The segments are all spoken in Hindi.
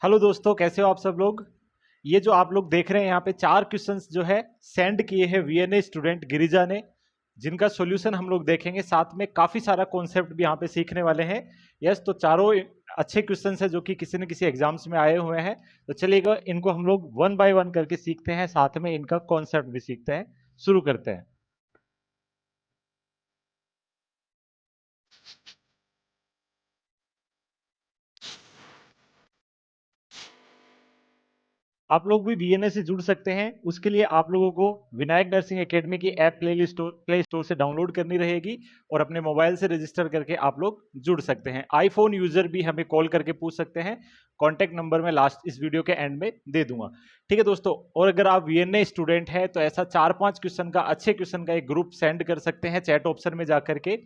हेलो दोस्तों, कैसे हो आप सब लोग। ये जो आप लोग देख रहे हैं यहाँ पे 4 क्वेश्चंस जो है सेंड किए हैं वीएनए स्टूडेंट गिरिजा ने, जिनका सॉल्यूशन हम लोग देखेंगे। साथ में काफी सारा कॉन्सेप्ट भी यहाँ पे सीखने वाले हैं। यस, तो चारों अच्छे क्वेश्चंस है जो कि किसी न किसी एग्जाम्स में आए हुए हैं। तो चलिएगा, इनको हम लोग वन बाय वन करके सीखते हैं, साथ में इनका कॉन्सेप्ट भी सीखते हैं। शुरू करते हैं। आप लोग भी बीएनए से जुड़ सकते हैं। उसके लिए आप लोगों को विनायक नर्सिंग एकेडमी की ऐप प्ले स्टोर से डाउनलोड करनी रहेगी और अपने मोबाइल से रजिस्टर करके आप लोग जुड़ सकते हैं। आईफोन यूजर भी हमें कॉल करके पूछ सकते हैं। कॉन्टैक्ट नंबर मैं लास्ट इस वीडियो के एंड में दे दूंगा। ठीक है दोस्तों, और अगर आप वीएनए स्टूडेंट हैं तो ऐसा 4-5 क्वेश्चन का, अच्छे क्वेश्चन का एक ग्रुप सेंड कर सकते हैं चैट ऑप्शन में जाकर के।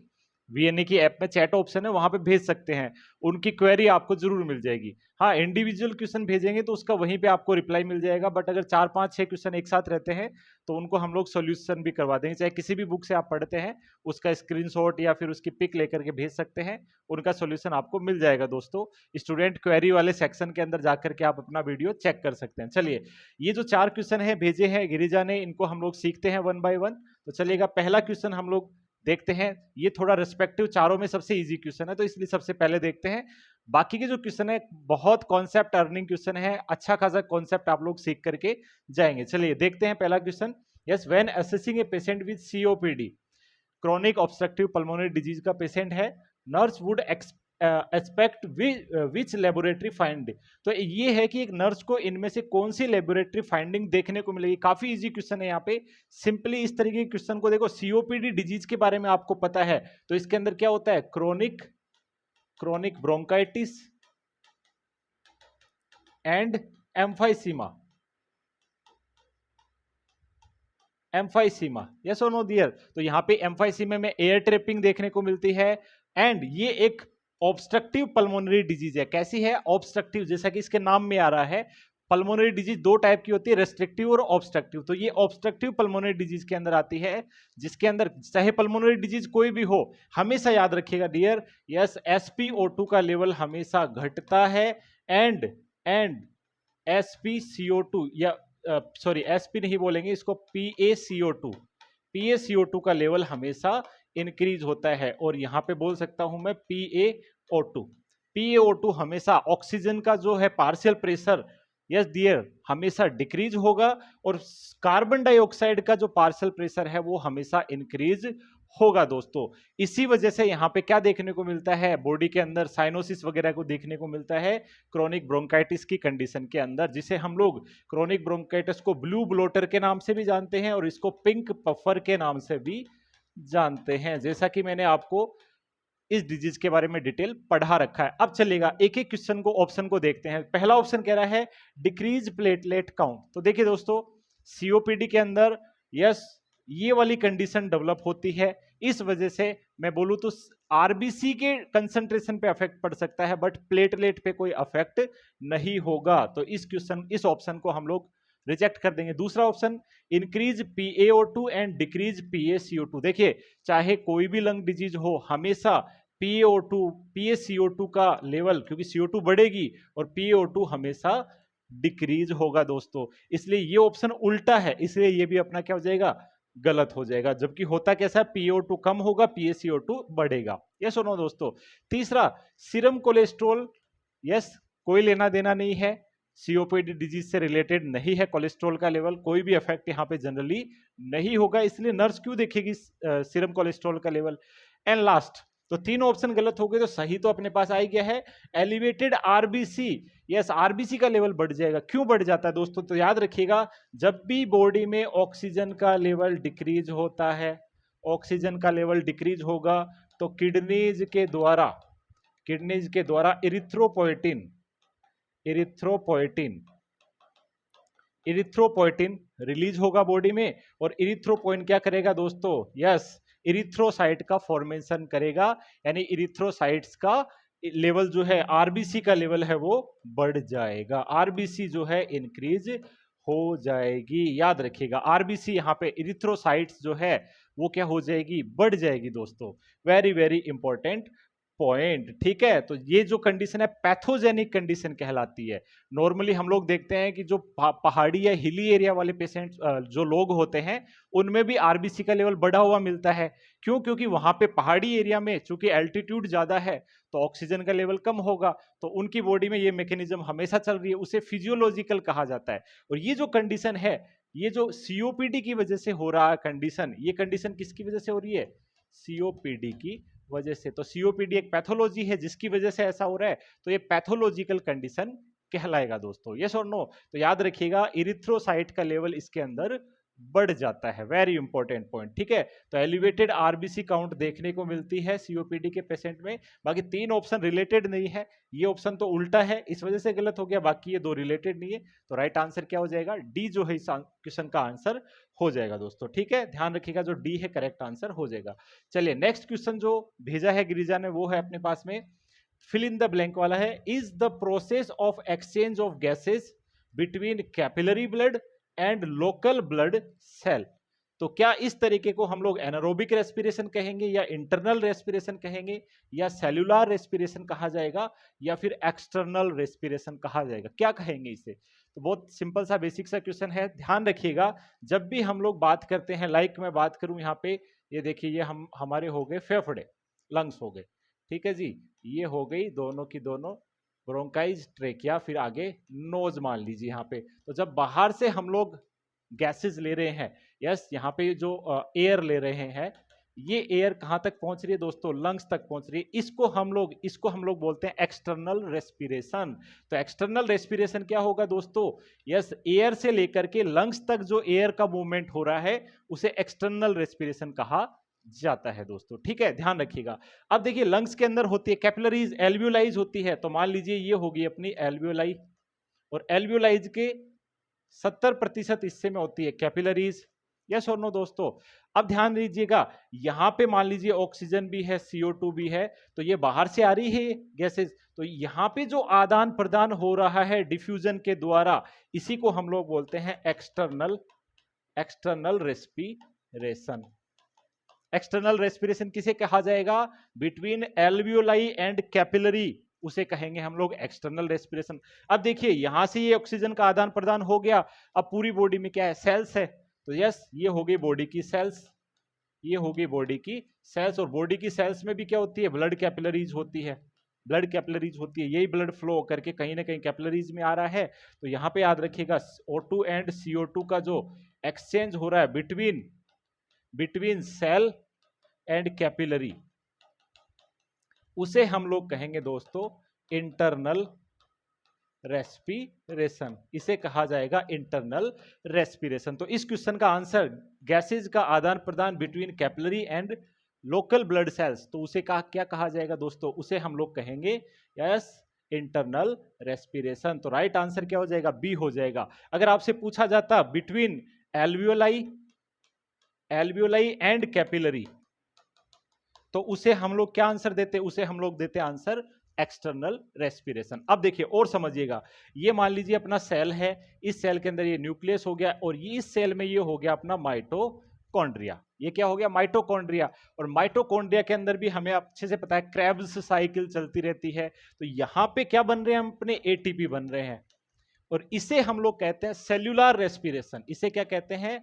वीएनए की ऐप में चैट ऑप्शन है, वहां पे भेज सकते हैं। उनकी क्वेरी आपको जरूर मिल जाएगी। हाँ, इंडिविजुअल क्वेश्चन भेजेंगे तो उसका वहीं पे आपको रिप्लाई मिल जाएगा, बट अगर 4-5-6 क्वेश्चन एक साथ रहते हैं तो उनको हम लोग सोल्यूशन भी करवा देंगे। चाहे किसी भी बुक से आप पढ़ते हैं, उसका स्क्रीनशॉट या फिर उसकी पिक लेकर के भेज सकते हैं। उनका सोल्यूशन आपको मिल जाएगा दोस्तों। स्टूडेंट क्वेरी वाले सेक्शन के अंदर जाकर के आप अपना वीडियो चेक कर सकते हैं। चलिए, ये जो 4 क्वेश्चन है भेजे हैं गिरिजा ने, इनको हम लोग सीखते हैं वन बाय वन। तो चलिएगा, पहला क्वेश्चन हम लोग देखते हैं। ये थोड़ा रिस्पेक्टिव चारों में सबसे इजी क्वेश्चन है, तो इसलिए सबसे पहले देखते हैं। बाकी के जो क्वेश्चन है बहुत कॉन्सेप्ट अर्निंग क्वेश्चन है, अच्छा खासा कॉन्सेप्ट आप लोग सीख करके जाएंगे। चलिए देखते हैं पहला question. Yes, when assessing a patient with COPD, chronic obstructive pulmonary disease का पेशेंट है, nurse would expect which laboratory find. तो ये है कि एक नर्स को इनमें से कौन सी लेबोरेटरी फाइंडिंग देखने को मिलेगी। काफी इजी क्वेश्चन है यहाँ पे। सिंपली इस तरीके के क्वेश्चन को देखो, सीओपीडी डिजीज के बारे में आपको पता है, तो इसके अंदर क्या होता है, chronic bronchitis and emphysema. Emphysema, yes और नो डियर। तो यहां पे एम्फाइसीमा में एयर ट्रैपिंग देखने को मिलती है। एंड ये एक ऑब्स्ट्रक्टिव पल्मोनरी डिजीज है। कैसी है, ऑब्स्ट्रक्टिव, जैसा कि इसके नाम में आ रहा है। पल्मोनरी डिजीज दो टाइप की होती है, रेस्ट्रिक्टिव और ऑब्स्ट्रक्टिव। तो ये ऑब्स्ट्रक्टिव पल्मोनरी डिजीज के अंदर आती है, जिसके अंदर चाहे पल्मोनरी डिजीज कोई भी हो, हमेशा याद रखिएगा डियर, यस, एसपीओ2 का लेवल हमेशा घटता है। एंड एंड एसपीसीओ2 या सॉरी, एसपी नहीं बोलेंगे इसको, पीएसीओ2 का लेवल हमेशा इंक्रीज होता है। और यहां पे बोल सकता हूं मैं पीएओ2 हमेशा ऑक्सीजन का जो है पार्शियल प्रेशर, यस डियर, हमेशा डिक्रीज होगा। और कार्बन डाइऑक्साइड का जो पार्शियल प्रेशर है वो हमेशा इंक्रीज होगा दोस्तों। इसी वजह से यहां पे क्या देखने को मिलता है, बॉडी के अंदर साइनोसिस वगैरह को देखने को मिलता है क्रोनिक ब्रोंकाइटिस की कंडीशन के अंदर, जिसे हम लोग क्रोनिक ब्रोंकाइटिस को ब्लू ब्लोटर के नाम से भी जानते हैं और इसको पिंक पफर के नाम से भी जानते हैं, जैसा कि मैंने आपको इस डिजीज के बारे में डिटेल पढ़ा रखा है। अब चलेगा, एक एक क्वेश्चन को, ऑप्शन को देखते हैं। पहला ऑप्शन कह रहा है डिक्रीज प्लेटलेट काउंट। तो देखिए दोस्तों, सीओपीडी के अंदर यस, ये वाली कंडीशन डेवलप होती है। इस वजह से मैं बोलूं तो आरबीसी के कंसंट्रेशन पे अफेक्ट पड़ सकता है, बट प्लेटलेट पे कोई अफेक्ट नहीं होगा। तो इस ऑप्शन को हम लोग रिजेक्ट कर देंगे। दूसरा ऑप्शन, इंक्रीज पीएओ2 एंड डिक्रीज पीएसीओ2। देखिए, चाहे कोई भी लंग डिजीज हो, हमेशा पीएओ2 पीएसीओ2 का लेवल, क्योंकि सीओ2 बढ़ेगी और पीएओ2 हमेशा डिक्रीज होगा दोस्तों। इसलिए ये ऑप्शन उल्टा है, इसलिए ये भी अपना क्या हो जाएगा, गलत हो जाएगा। जबकि होता कैसा, पीओ2 कम होगा, पीएसीओ2 बढ़ेगा। यस और नो दोस्तों। तीसरा, सीरम कोलेस्ट्रॉल, यस, कोई लेना देना नहीं है, सीओपीडी डिजीज से रिलेटेड नहीं है। कोलेस्ट्रॉल का लेवल कोई भी इफेक्ट यहाँ पे जनरली नहीं होगा, इसलिए नर्स क्यों देखेगी सीरम कोलेस्ट्रॉल का लेवल। एंड लास्ट, तो तीन ऑप्शन गलत हो गए, तो सही तो अपने पास आ ही गया है, एलिवेटेड आरबीसी। यस, आरबीसी का लेवल बढ़ जाएगा। क्यों बढ़ जाता है दोस्तों, तो याद रखिएगा, जब भी बॉडी में ऑक्सीजन का लेवल डिक्रीज होता है, ऑक्सीजन का लेवल डिक्रीज होगा, तो किडनीज के द्वारा इरिथ्रोपोइटिन रिलीज होगा बॉडी में। और इरिथ्रोपोइन क्या करेगा दोस्तों, यस, इरिथ्रोसाइट का फॉर्मेशन करेगा, यानी इरिथ्रोसाइट्स का लेवल जो है, आरबीसी का लेवल है वो बढ़ जाएगा। आरबीसी जो है इंक्रीज हो जाएगी। याद रखिएगा, आरबीसी यहाँ पे इरिथ्रोसाइट्स जो है वो क्या हो जाएगी, बढ़ जाएगी दोस्तों। Very very important point. ठीक है, तो ये जो कंडीशन है पैथोजेनिक कंडीशन कहलाती है। नॉर्मली हम लोग देखते हैं कि जो पहाड़ी या हिली एरिया वाले पेशेंट जो लोग होते हैं उनमें भी आरबीसी का लेवल बढ़ा हुआ मिलता है। क्यों? क्योंकि वहां पे पहाड़ी एरिया में चूंकि एल्टीट्यूड ज्यादा है तो ऑक्सीजन का लेवल कम होगा, तो उनकी बॉडी में ये मैकेनिज्म हमेशा चल रही है, उसे फिजियोलॉजिकल कहा जाता है। और ये जो कंडीशन है, ये जो सीओपीडी की वजह से हो रहा है कंडीशन, ये कंडीशन किसकी वजह से हो रही है? सीओपीडी की वजह से। तो सीओपीडी एक पैथोलॉजी है जिसकी वजह से ऐसा हो रहा है, तो ये पैथोलॉजिकल कंडीशन कहलाएगा दोस्तों। यस और नो? तो याद रखिएगा इरिथ्रोसाइट का लेवल इसके अंदर बढ़ जाता है, वेरी इंपॉर्टेंट पॉइंट। ठीक है, तो एलिवेटेड आरबीसी काउंट देखने को मिलती है सीओपीडी के पेशेंट में। बाकी 3 ऑप्शन रिलेटेड नहीं है, ये ऑप्शन तो उल्टा है, इस वजह से गलत हो गया, बाकी ये 2 रिलेटेड नहीं है। तो राइट आंसर क्या हो जाएगा? डी जो है इस क्वेश्चन का आंसर हो जाएगा दोस्तों। ठीक है, ध्यान रखिएगा जो डी है करेक्ट आंसर हो जाएगा। चलिए नेक्स्ट क्वेश्चन जो भेजा है गिरिजा ने वो है अपने पास में, फिल इन द ब्लैंक वाला है। Is the process of exchange of gases between capillary blood and local blood cell, तो क्या इस तरीके को हम लोग एनारोबिक रेस्पिरेशन कहेंगे या इंटरनल रेस्पिरेशन कहेंगे या सेल्यूलर रेस्पिरेशन कहा जाएगा या फिर एक्सटर्नल रेस्पिरेशन कहा जाएगा, क्या कहेंगे इसे? तो बहुत सिंपल सा बेसिक सा क्वेश्चन है। ध्यान रखिएगा जब भी हम लोग बात करते हैं, लाइक मैं बात करूं यहाँ पे, ये देखिए ये हम हमारे हो गए फेफड़े, लंग्स हो गए, ठीक है जी, ये हो गई दोनों की दोनों ब्रोंकाइज, ट्रेकिया, फिर आगे नोज मान लीजिए यहाँ पे। तो जब बाहर से हम लोग गैसेस ले रहे हैं, यस यहाँ पे जो एयर ले रहे हैं, ये एयर कहाँ तक पहुंच रही है दोस्तों? लंग्स तक पहुंच रही है। इसको हम लोग बोलते हैं एक्सटर्नल रेस्पिरेशन। तो एक्सटर्नल रेस्पिरेशन क्या होगा दोस्तों? यस, एयर से लेकर के लंग्स तक जो एयर का मूवमेंट हो रहा है उसे एक्सटर्नल रेस्पिरेशन कहा जाता है दोस्तों। ठीक है, ध्यान रखिएगा। अब देखिए लंग्स के अंदर होती है कैपिलरीज, एल्वियोलाइज होती है। तो मान लीजिए ये होगी अपनी एल्वियोलाई, और एल्वियोलाइज के 70% हिस्से में होती है कैपिलरीज। यस और नो दोस्तों? अब ध्यान दीजिएगा, यहां पे मान लीजिए ऑक्सीजन भी है, CO2 भी है, तो ये बाहर से आ रही है गैसेस, तो यहां पे जो आदान प्रदान हो रहा है डिफ्यूजन के द्वारा, इसी को हम लोग बोलते हैं एक्सटर्नल रेस्पिरेशन। एक्सटर्नल रेस्पिरेशन किसे कहा जाएगा? बिटवीन एल्वियोलाई एंड कैपिलरी, उसे कहेंगे हम लोग एक्सटर्नल रेस्पिरेशन। अब देखिए यहां से ये ऑक्सीजन का आदान प्रदान हो गया, अब पूरी बॉडी में क्या है? सेल्स है, तो यस ये हो गई बॉडी की सेल्स, ये होगी बॉडी की सेल्स। और बॉडी की सेल्स में भी क्या होती है? ब्लड कैपिलरीज होती है, ब्लड कैपिलरीज होती है, यही ब्लड फ्लो करके कहीं ना कहीं कैपिलरीज में आ रहा है। तो यहां पे याद रखिएगा O2 एंड CO2 का जो एक्सचेंज हो रहा है बिटवीन सेल एंड कैपिलरी, उसे हम लोग कहेंगे दोस्तों इंटरनल रेस्पिरेशन, इसे कहा जाएगा इंटरनल रेस्पिरेशन। तो इस क्वेश्चन का आंसर गैसेज का आदान प्रदान between capillary and local blood cells, तो उसे क्या कहा जाएगा दोस्तों? उसे हम लोग कहेंगे यस इंटरनल रेस्पिरेशन। तो राइट आंसर क्या हो जाएगा? बी हो जाएगा। अगर आपसे पूछा जाता बिटवीन एल्वियोलाई एंड कैपिलरी, तो उसे हम लोग क्या आंसर देते? उसे हम लोग देते आंसर एक्सटर्नल रेस्पिरेशन। अब देखिए और समझिएगा, ये मान लीजिए अपना सेल है, इस सेल के अंदर ये न्यूक्लियस हो गया, और ये इस सेल में ये हो गया अपना माइटोकॉन्ड्रिया। ये क्या हो गया? माइटोकॉन्ड्रिया। और माइटोकॉन्ड्रिया के अंदर भी हमें अच्छे से पता है क्रेब्स साइकिल चलती रहती है। तो यहां पे क्या बन रहे हैं? हम अपने एटीपी बन रहे हैं, और इसे हम लोग कहते हैं सेल्यूलर रेस्पिरेशन। इसे क्या कहते हैं?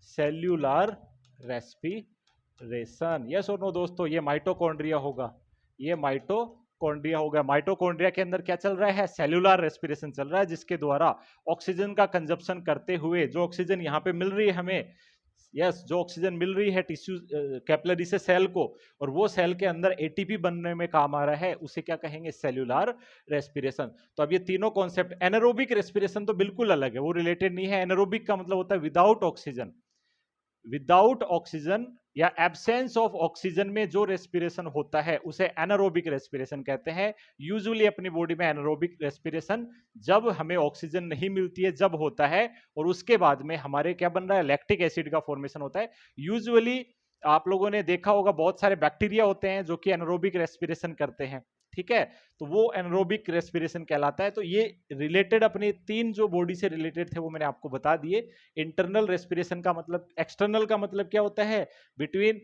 Cellular respiration. यस और नो दोस्तों? ये माइटोकॉन्ड्रिया होगा, ये माइटोकॉन्ड्रिया होगा। माइटोकॉन्ड्रिया के अंदर क्या चल रहा है? सेल्यूलर रेस्पिरेशन चल रहा है, जिसके द्वारा ऑक्सीजन का कंजप्शन करते हुए जो ऑक्सीजन यहाँ पे मिल रही है हमें, यस जो ऑक्सीजन मिल रही है टिश्यू कैपिलरी से सेल को, और वो सेल के अंदर एटीपी बनने में काम आ रहा है, उसे क्या कहेंगे? Cellular respiration. तो अब ये तीनों कॉन्सेप्ट, एनारोबिक रेस्पिरेशन तो बिल्कुल अलग है, वो रिलेटेड नहीं है। एनारोबिक का मतलब होता है विदाउट ऑक्सीजन या एब्सेंस ऑफ ऑक्सीजन में जो रेस्पिरेशन होता है उसे एनारोबिक रेस्पिरेशन कहते हैं। यूजुअली अपनी बॉडी में एनारोबिक रेस्पिरेशन जब हमें ऑक्सीजन नहीं मिलती है जब होता है, और उसके बाद में हमारे क्या बन रहा है? लैक्टिक एसिड का फॉर्मेशन होता है। यूजुअली आप लोगों ने देखा होगा बहुत सारे बैक्टीरिया होते हैं जो कि एनारोबिक रेस्पिरेशन करते हैं, ठीक है, तो वो एनारोबिक रेस्पिरेशन कहलाता है। तो ये रिलेटेड अपने 3 जो बॉडी से रिलेटेड थे वो मैंने आपको बता दिए। इंटरनल रेस्पिरेशन का मतलब, एक्सटर्नल का मतलब क्या होता है? बिटवीन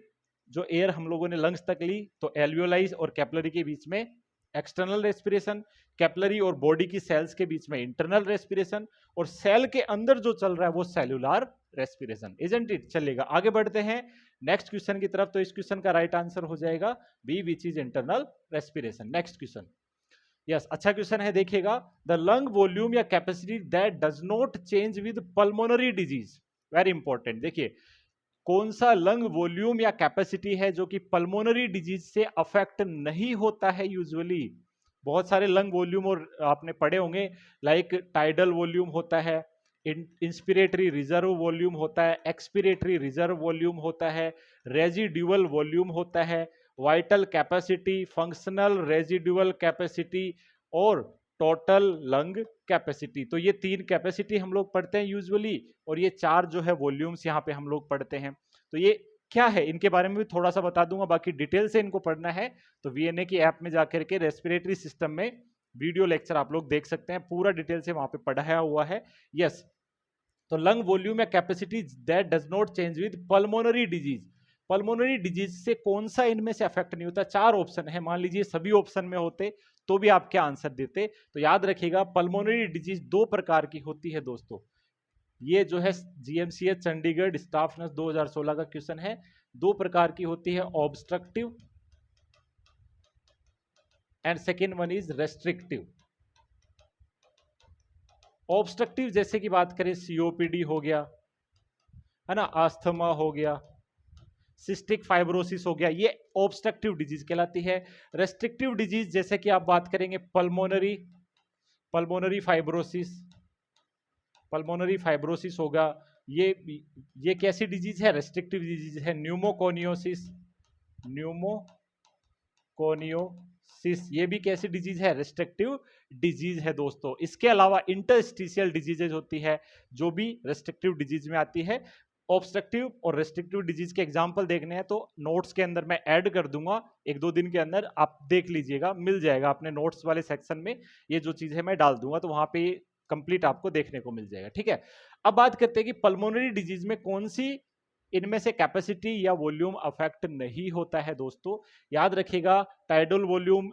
जो एयर हम लोगों ने लंग्स तक ली, तो एल्वियोलाइज और कैपिलरी के बीच में एक्सटर्नल रेस्पिरेशन, कैपिलरी और बॉडी की सेल्स के बीच में इंटरनल रेस्पिरेशन, और सेल के अंदर जो चल रहा है वो सेल्यूलर रेस्पिरेशन, इजंट इट। चलेगा, आगे बढ़ते हैं नेक्स्ट क्वेश्चन की तरफ। तो इस क्वेश्चन का राइट आंसर हो जाएगा B, which is internal respiration. Next question, yes, अच्छा क्वेश्चन है, देखिएगा। द लंग वॉल्यूम या capacity that does not change with pulmonary disease, very important. देखिए, कौन सा लंग वॉल्यूम या कैपेसिटी है जो कि पल्मोनरी डिजीज से अफेक्ट नहीं होता है यूजुअली। बहुत सारे लंग वॉल्यूम और आपने पढ़े होंगे, लाइक टाइडल वॉल्यूम होता है, इंस्पिरेटरी रिजर्व वॉल्यूम होता है, एक्सपिरेटरी रिजर्व वॉल्यूम होता है, रेजिड्यूअल वॉल्यूम होता है, vital capacity, functional residual capacity और टोटल लंग कैपेसिटी। तो ये 3 कैपेसिटी हम लोग पढ़ते हैं यूजुअली, और ये 4 जो है वॉल्यूम्स यहाँ पे हम लोग पढ़ते हैं। तो ये क्या है, इनके बारे में भी थोड़ा सा बता दूंगा, बाकी डिटेल से इनको पढ़ना है तो वीएनए की ऐप में जाकर के रेस्पिरेटरी सिस्टम में वीडियो लेक्चर आप लोग देख सकते हैं, पूरा डिटेल से वहां पे पढ़ाया हुआ है। यस, तो लंग वॉल्यूम या capacity that does not change with pulmonary disease. Pulmonary disease से कौन सा इनमें से अफेक्ट नहीं होता? 4 ऑप्शन है, मान लीजिए सभी ऑप्शन में होते तो भी आप क्या आंसर देते? तो याद रखिएगा, पल्मोनरी डिजीज 2 प्रकार की होती है दोस्तों। ये जो है जीएमसीएच चंडीगढ़ स्टाफ नर्स 2016 का क्वेश्चन है। 2 प्रकार की होती है, obstructive and second one is restrictive. Obstructive जैसे कि बात करें, सीओपीडी हो गया, है ना, आस्थमा हो गया, सिस्टिक फाइब्रोसिस हो गया, ये ऑब्स्ट्रक्टिव डिजीज कहलाती है। रेस्ट्रिक्टिव डिजीज जैसे कि आप बात करेंगे पल्मोनरी फाइब्रोसिस, पल्मोनरी फाइब्रोसिस होगा, ये कैसी डिजीज है? रेस्ट्रिक्टिव डिजीज है। न्यूमोकोनियोसिस, न्यूमोकोनियोसिस ये भी कैसी डिजीज है? रेस्ट्रिक्टिव डिजीज है दोस्तों। इसके अलावा इंटरस्टिशियल डिजीजेज होती है जो भी रेस्ट्रिक्टिव डिजीज में आती है। ऑब्स्ट्रक्टिव और रेस्ट्रिक्टिव डिजीज के एग्जांपल देखने हैं तो नोट्स के अंदर मैं ऐड कर दूंगा, 1-2 दिन के अंदर आप देख लीजिएगा, मिल जाएगा अपने नोट्स वाले सेक्शन में, ये जो चीज है मैं डाल दूंगा, तो वहां पे कंप्लीट आपको देखने को मिल जाएगा। ठीक है, अब बात करते हैं कि पल्मोनरी डिजीज में कौन सी इनमें से कैपेसिटी या वॉल्यूम अफेक्ट नहीं होता है दोस्तों। याद रखिएगा, टाइडल वॉल्यूम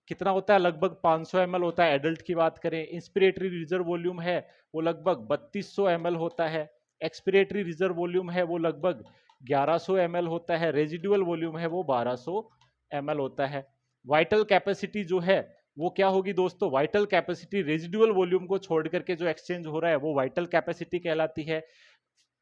कितना होता है? लगभग 500 ml होता है एडल्ट की बात करें। इंस्पिरेटरी रिजर्व वॉल्यूम है वो लगभग 3200 ml होता है। एक्सपिरेटरी रिजर्व वॉल्यूम है वो लगभग 1100 ml होता है। रेजिडुअल वॉल्यूम है वो 1200 ml होता है। वाइटल कैपेसिटी जो है वो क्या होगी दोस्तों? वाइटल कैपेसिटी रेजिडुअल वॉल्यूम को छोड़ करके जो एक्सचेंज हो रहा है वो वाइटल कैपेसिटी कहलाती है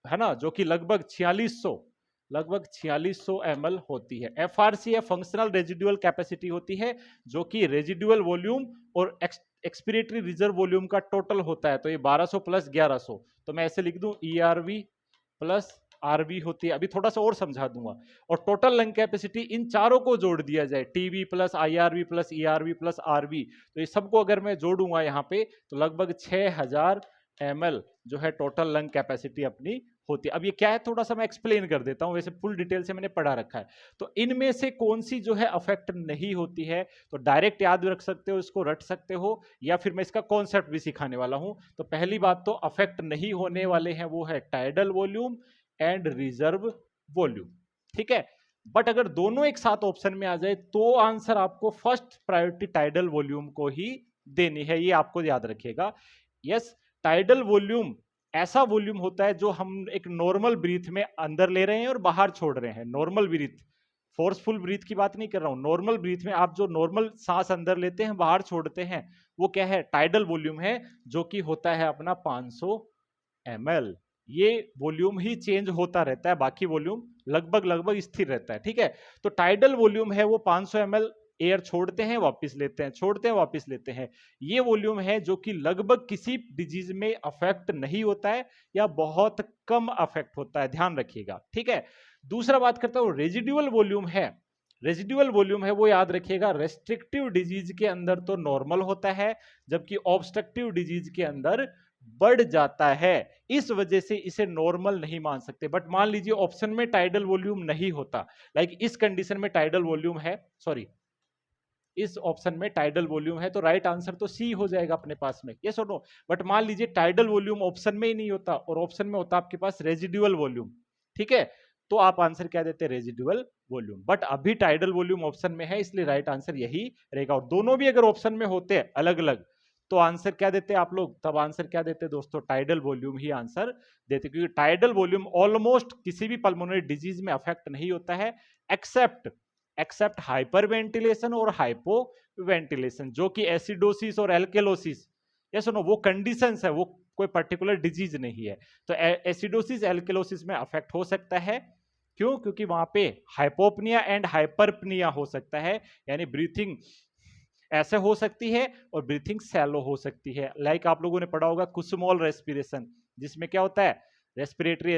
ना, जो कि लगभग 4600 ml होती है। एफआरसी या फंक्शनल रेजिडुअल कैपेसिटी होती है जो कि रेजिडुअल वॉल्यूम और एक्सपिरेटरी रिजर्व वॉल्यूम का टोटल होता है। तो ये 1200 प्लस 1100, तो मैं ऐसे लिख दूं ERV प्लस RV होती है। अभी थोड़ा सा और समझा दूंगा। और टोटल लंग कैपेसिटी इन चारों को जोड़ दिया जाए, TB plus IRV plus ERV plus RV, तो ये सबको अगर मैं जोड़ूंगा यहाँ पे तो लगभग 6000 ml जो है टोटल लंग कैपेसिटी अपनी होती है। अब ये क्या है, थोड़ा सा मैं एक्सप्लेन कर देता हूं, वैसे फुल डिटेल से मैंने पढ़ा रखा है। तो इनमें से कौन सी जो है अफेक्ट नहीं होती है? तो डायरेक्ट याद रख सकते हो, इसको रट सकते हो, या फिर मैं इसका कॉन्सेप्ट भी सिखाने वाला हूं। तो पहली बात तो अफेक्ट नहीं होने वाले हैं वो है tidal volume and reserve volume. ठीक है, बट अगर दोनों एक साथ ऑप्शन में आ जाए तो आंसर आपको फर्स्ट प्रायोरिटी टाइडल वॉल्यूम को ही देनी है, ये आपको याद रखिएगा। यस, टाइडल वॉल्यूम ऐसा वॉल्यूम होता है जो हम एक नॉर्मल ब्रीथ में अंदर ले रहे हैं और बाहर छोड़ रहे हैं। नॉर्मल ब्रीथ, फोर्सफुल ब्रीथ की बात नहीं कर रहा हूं, नॉर्मल ब्रीथ में आप जो नॉर्मल सांस अंदर लेते हैं बाहर छोड़ते हैं वो क्या है? टाइडल वॉल्यूम है, जो कि होता है अपना 500 ml। ये वॉल्यूम ही चेंज होता रहता है, बाकी वॉल्यूम लगभग स्थिर रहता है। ठीक है, तो टाइडल वॉल्यूम है वो 500 ml एयर छोड़ते हैं वापस लेते हैं, छोड़ते हैं वापस लेते हैं। ये वॉल्यूम है जो कि लगभग किसी डिजीज में अफेक्ट नहीं होता है या बहुत कम अफेक्ट होता है, ध्यान रखिएगा। ठीक है, दूसरा बात करता हूं रेजिडुअल वॉल्यूम है। रेजिडुअल वॉल्यूम है वो याद रखिएगा रेस्ट्रिक्टिव डिजीज के अंदर तो नॉर्मल होता है, जबकि ऑब्स्ट्रक्टिव डिजीज के अंदर बढ़ जाता है। इस वजह से इसे नॉर्मल नहीं मान सकते। बट मान लीजिए ऑप्शन में टाइडल वॉल्यूम नहीं होता, लाइक इस कंडीशन में टाइडल वॉल्यूम है, सॉरी इस ऑप्शन में टाइडल वॉल्यूम है, तो राइट आंसर तो सी हो जाएगा अपने पास में, यस और नो। बट मान लीजिए टाइडल वॉल्यूम ऑप्शन में ही नहीं होता और ऑप्शन में होता आपके पास रेजिडुअल वॉल्यूम, ठीक है, तो आप आंसर क्या देते? रेजिडुअल वॉल्यूम, बट अभी टाइडल वॉल्यूम ऑप्शन में है, इसलिए राइट आंसर यही रहेगा। और दोनों भी अगर ऑप्शन में होते हैं अलग अलग, तो आंसर क्या देते आप लोग, तब आंसर क्या देते दोस्तों, टाइडल वॉल्यूम ही आंसर देते, क्योंकि टाइडल वॉल्यूम ऑलमोस्ट किसी भी पल्मोनरी डिजीज में अफेक्ट नहीं होता है, एक्सेप्ट एक्सेप्ट हाइपरवेंटिलेशन और हाइपोवेंटिलेशन, जो कि एसिडोसिस और एल्केलोसिस, ये सुनो वो कंडीशंस है, वो कोई पर्टिकुलर डिजीज नहीं है। तो एसिडोसिस एल्केलोसिस में अफेक्ट हो सकता है, क्यों, क्योंकि वहां पे हाइपोपनिया एंड हाइपरपनिया हो सकता है, यानी ब्रीथिंग ऐसे हो सकती है और ब्रीथिंग सैलो हो सकती है। लाइक आप लोगों ने पढ़ा होगा कुसुमोल रेस्पिरेशन, जिसमें क्या होता है, रेस्पिरेटरी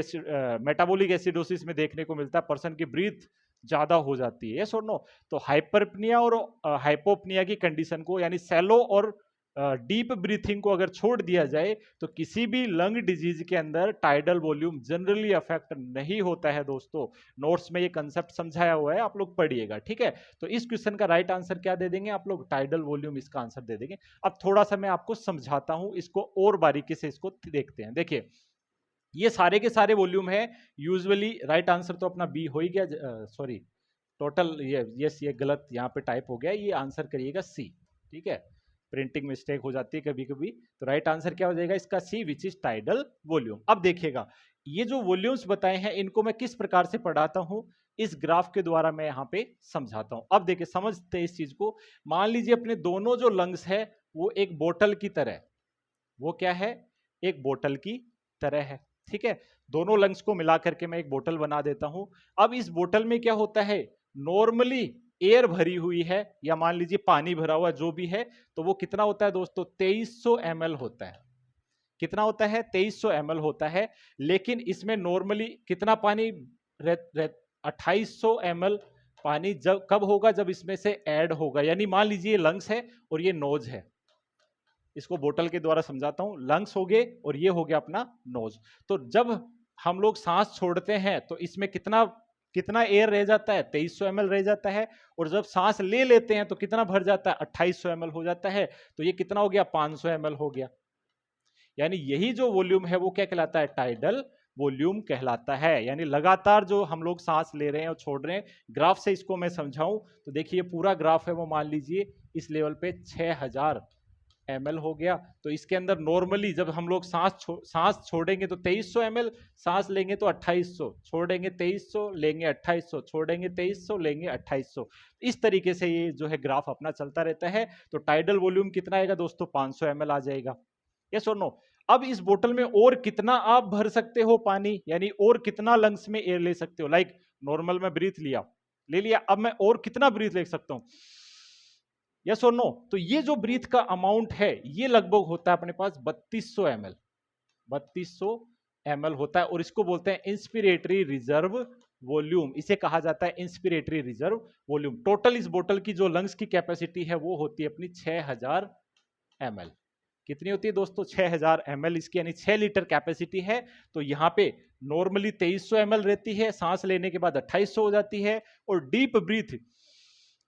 मेटाबॉलिक एसिडोसिस में देखने को मिलता है, पर्सन की ब्रीथ ज्यादा हो जाती है, यस और नो। तो हाइपरपनिया और हाइपोपनिया की कंडीशन को, यानी सैलो और डीप ब्रीथिंग को अगर छोड़ दिया जाए, तो किसी भी लंग डिजीज के अंदर टाइडल वॉल्यूम जनरली अफेक्ट नहीं होता है दोस्तों। नोट्स में ये कंसेप्ट समझाया हुआ है, आप लोग पढ़िएगा, ठीक है। तो इस क्वेश्चन का राइट आंसर क्या दे देंगे आप लोग, टाइडल वॉल्यूम इसका आंसर दे देंगे। अब थोड़ा सा मैं आपको समझाता हूं इसको और बारीकी से, इसको देखते हैं। देखिए ये सारे के सारे वॉल्यूम है, यूजुअली राइट आंसर तो अपना बी हो ही गया, सॉरी टोटल ये यस ये गलत यहाँ पे टाइप हो गया, ये आंसर करिएगा सी, ठीक है, प्रिंटिंग मिस्टेक हो जाती है कभी कभी। तो राइट आंसर क्या हो जाएगा इसका, सी, विच इज टाइडल वॉल्यूम। अब देखिएगा ये जो वॉल्यूम्स बताए हैं इनको मैं किस प्रकार से पढ़ाता हूं, इस ग्राफ के द्वारा मैं यहाँ पे समझाता हूं। अब देखिए समझते हैं इस चीज को। मान लीजिए अपने दोनों जो लंग्स है वो एक बोतल की तरह, वो क्या है, एक बोतल की तरह है, ठीक है। दोनों लंग्स को मिला करके मैं एक बोतल बना देता हूं। अब इस बोतल में क्या होता है, नॉर्मली एयर भरी हुई है या मान लीजिए पानी भरा हुआ जो भी है, तो वो कितना होता है दोस्तों, 2300 ml होता है। कितना होता है, 2300 ml होता है। लेकिन इसमें नॉर्मली कितना पानी, 2800 ml पानी जब कब होगा, जब इसमें से ऐड होगा। यानी मान लीजिए ये लंग्स है और ये नोज है, इसको बोतल के द्वारा समझाता हूं, लंग्स हो गए और ये हो गया अपना नोज। तो जब हम लोग सांस छोड़ते हैं तो इसमें कितना कितना एयर रह जाता है, 2300 ml रह जाता है। और जब सांस ले लेते हैं तो कितना भर जाता है, 2800 ml हो जाता है। तो ये कितना हो गया, 500 ml हो गया। यानी यही जो वॉल्यूम है वो क्या कहलाता है, टाइडल वॉल्यूम कहलाता है। यानी लगातार जो हम लोग सांस ले रहे हैं और छोड़ रहे हैं, ग्राफ से इसको मैं समझाऊं तो देखिए पूरा ग्राफ है वो मान लीजिए इस लेवल पे 6000 ml हो गया। तो इसके अंदर नॉर्मली जब हम लोग सांस छोड़ेंगे तो 2300 ml, सांस लेंगे तो 2800, छोड़ेंगे 2300, लेंगे 2800, छोड़ेंगे 2300, लेंगे 2800। इस तरीके से ये जो है ग्राफ अपना चलता रहता है। तो टाइडल वॉल्यूम कितना आएगा दोस्तों, 500 ml आ जाएगा, यस और नो। अब इस बोतल में और कितना आप भर सकते हो पानी, यानी और कितना लंग्स में एयर ले सकते हो। लाइक नॉर्मल में ब्रीथ लिया, ले लिया, अब मैं और कितना ब्रीथ ले सकता हूं, यस और नो। तो ये जो ब्रीथ का अमाउंट है ये लगभग होता है अपने पास 3200 ml, 3200 ml होता है। और इसको बोलते हैं इंस्पिरेटरी रिजर्व वॉल्यूम, इसे कहा जाता है इंस्पिरेटरी रिजर्व वॉल्यूम। टोटल इस बोतल की जो लंग्स की कैपेसिटी है वो होती है अपनी 6000 ml। कितनी होती है दोस्तों, 6000 ml इसकी, यानी 6 लीटर कैपेसिटी है। तो यहाँ पे नॉर्मली 2300 ml रहती है, सांस लेने के बाद 2800 हो जाती है। और deep breath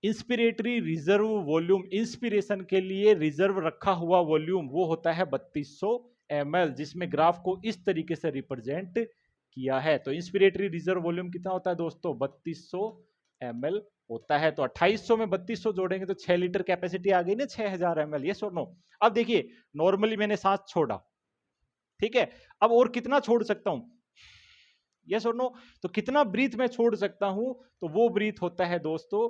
inspiratory reserve volume, inspiration के लिए रिजर्व रखा हुआ वॉल्यूम वो होता है 3200 ml, जिसमें ग्राफ को इस तरीके से रिप्रेजेंट किया है। तो इंस्पिरेटरी रिजर्व वॉल्यूम कितना होता है दोस्तों, 3200 ml होता है। तो 2800 में 3200 जोड़ेंगे तो 6 लीटर कैपेसिटी आ गई ना, 6000 ml, यस और नो। अब देखिए नॉर्मली मैंने सांस छोड़ा, ठीक है, अब और कितना छोड़ सकता हूं, यस और नो। तो कितना ब्रीथ मैं छोड़ सकता हूं, तो वो ब्रीथ होता है दोस्तों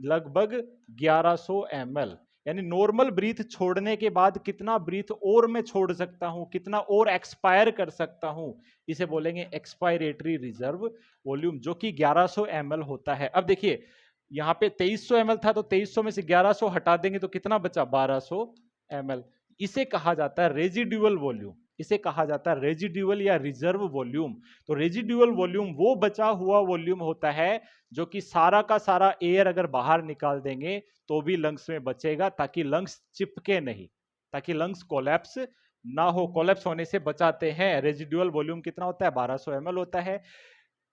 लगभग 1100 ml। यानी नॉर्मल ब्रीथ छोड़ने के बाद कितना ब्रीथ और मैं छोड़ सकता हूं, कितना और एक्सपायर कर सकता हूं, इसे बोलेंगे एक्सपायरेटरी रिजर्व वॉल्यूम, जो कि 1100 ml होता है। अब देखिए यहां पे 2300 ml था, तो 2300 में से 1100 हटा देंगे तो कितना बचा, 1200 ml। इसे कहा जाता है रेजिडुअल वॉल्यूम, इसे कहा जाता है रेजिडुअल या रिजर्व वॉल्यूम। तो रेजिडुअल वॉल्यूम वो बचा हुआ वॉल्यूम होता है जो कि सारा का सारा एयर अगर बाहर निकाल देंगे तो भी लंग्स में बचेगा, ताकि लंग्स चिपके नहीं, ताकि लंग्स कोलैप्स ना हो। कोलैप्स होने से बचाते हैं। रेजिडुअल वॉल्यूम कितना होता है, 1200 ml होता है।